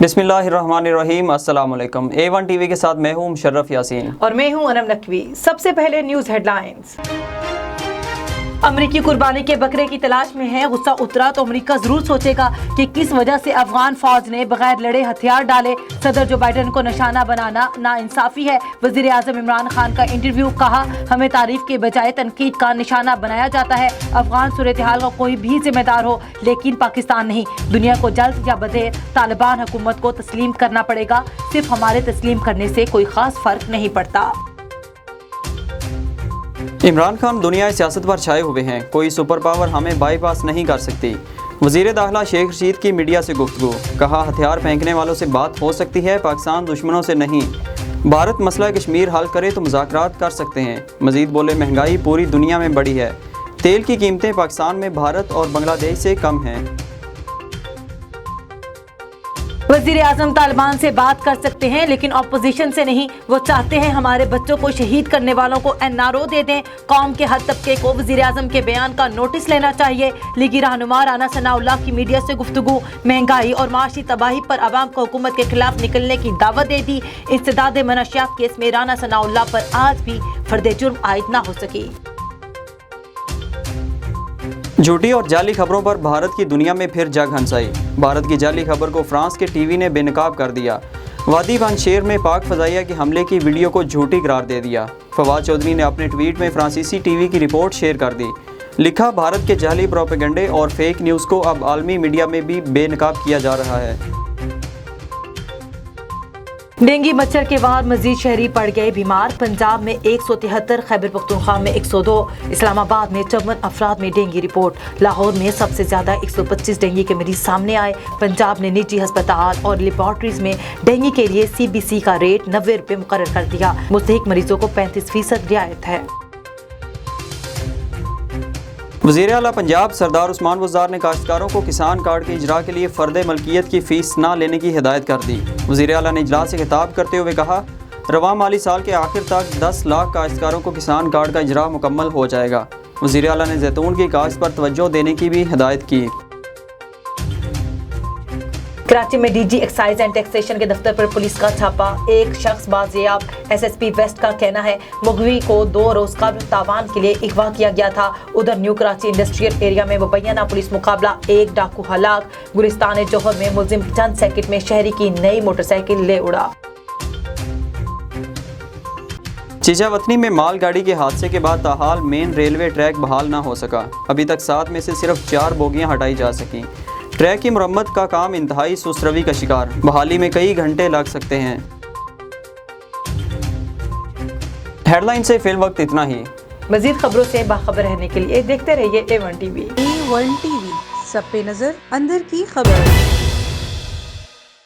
बिस्मिल्लाहिर्रहमानिर्रहीम। अस्सलाम वालेकुम। A1 टीवी के साथ मैं हूं मुशर्रफ यासीन और मैं हूं अनम नकवी। सबसे पहले न्यूज़ हेडलाइंस। अमरीकी कुर्बानी के बकरे की तलाश में है। गुस्सा उतरा तो अमरीका जरूर सोचेगा कि किस वजह से अफगान फौज ने बगैर लड़े हथियार डाले। सदर जो बाइडन को निशाना बनाना नाइंसाफी है। वजीर आजम इमरान खान का इंटरव्यू, कहा हमें तारीफ के बजाय तनकीद का निशाना बनाया जाता है। अफगान सूरत हाल का कोई भी जिम्मेदार हो लेकिन पाकिस्तान नहीं। दुनिया को जल्द या बदेर तालिबान हुकूमत को तस्लीम करना पड़ेगा। सिर्फ हमारे तस्लीम करने से कोई खास फर्क नहीं पड़ता। इमरान खान दुनियाई सियासत पर छाए हुए हैं। कोई सुपर पावर हमें बाईपास नहीं कर सकती। वजीर दाखिला शेख रशीद की मीडिया से गुफ्तगू, कहा हथियार फेंकने वालों से बात हो सकती है, पाकिस्तान दुश्मनों से नहीं। भारत मसला कश्मीर हल करे तो मुज़ाकरात कर सकते हैं। मजीद बोले महंगाई पूरी दुनिया में बढ़ी है। तेल की कीमतें पाकिस्तान में भारत और बांग्लादेश से कम हैं। वजीर आजम तालिबान से बात कर सकते हैं लेकिन अपोजिशन से नहीं। वो चाहते हैं हमारे बच्चों को शहीद करने वालों को एनआरओ दे दें। कौम के हर तबके को वजीर आजम के बयान का नोटिस लेना चाहिए। लीगी रहनुमा राना सनाउल्लाह की मीडिया से गुफ्तगू, महंगाई और माशी तबाही पर अवाम को हुकूमत के खिलाफ निकलने की दावत दे दी। इस्तेदाद मनशियात केस में राना सनाउल्लाह पर आज भी फर्द जुर्म आयद न हो सकी। झूठी और जाली खबरों पर भारत की दुनिया में फिर जग हंसाई। भारत की जाली खबर को फ्रांस के टीवी ने बेनकाब कर दिया। वादी पानशेर में पाक फजाइया के हमले की वीडियो को झूठी करार दे दिया। फवाद चौधरी ने अपने ट्वीट में फ्रांसीसी टीवी की रिपोर्ट शेयर कर दी। लिखा, भारत के जाली प्रोपेगेंडे और फेक न्यूज़ को अब आलमी मीडिया में भी बेनकाब किया जा रहा है। डेंगू मच्छर के वार मजीद शहरी पड़ गए बीमार। पंजाब में 173, खैबर पख्तूनख्वा में 102, इस्लामाबाद में 54 अफराद में डेंगू रिपोर्ट। लाहौर में सबसे ज्यादा 125 डेंगू के मरीज सामने आए। पंजाब ने निजी अस्पताल और लेबॉर्ट्रीज में डेंगू के लिए CBC का रेट 90 रुपये मुकर्रर कर दिया। मुस्तहिक मरीजों को 35% रियायत है। वज़ीर आला पंजाब सरदार उस्मान बुज़दार ने काश्तकारों को किसान कार्ड के इजरा के लिए फ़र्द मलकियत की फ़ीस ना लेने की हिदायत कर दी। वज़ीर आला ने इजलास से खिताब करते हुए कहा, रवां माली साल के आखिर तक 10 लाख काश्तकारों को किसान कार्ड का इजरा मुकम्मल हो जाएगा। वज़ीर आला ने जैतून की काश्त पर तवज्जो देने की भी हिदायत की। कराची में DG एक्साइज एंड टैक्सेशन के दफ्तर पर पुलिस का छापा। एक शख्स बाजियाब। SSP वेस्ट का कहना है मुगवी को 2 रोज कबल तावान के लिए अगवा किया गया था। उधर न्यू कराची इंडस्ट्रियल एरिया में मुबैना पुलिस मुकाबला, एक डाकू हलाक। गुलिस्तान जोहर में मुलजिम चंद सेकंड में शहरी की नई मोटरसाइकिल ले उड़ा। चीचावतनी में माल गाड़ी के हादसे के बाद ताहाल मेन रेलवे ट्रैक बहाल ना हो सका। अभी तक 7 में से सिर्फ 4 बोगियां हटाई जा सकीं। ट्रैक की मरम्मत का काम इंतहाई सुस्तरवी का शिकार। बहाली में कई घंटे लग सकते हैं। हेडलाइन से फिल वक्त इतना ही। मजीद खबरों से बाखबर रहने के लिए देखते रहिए A1 TV। A1 TV, सब पे नजर, अंदर की खबर।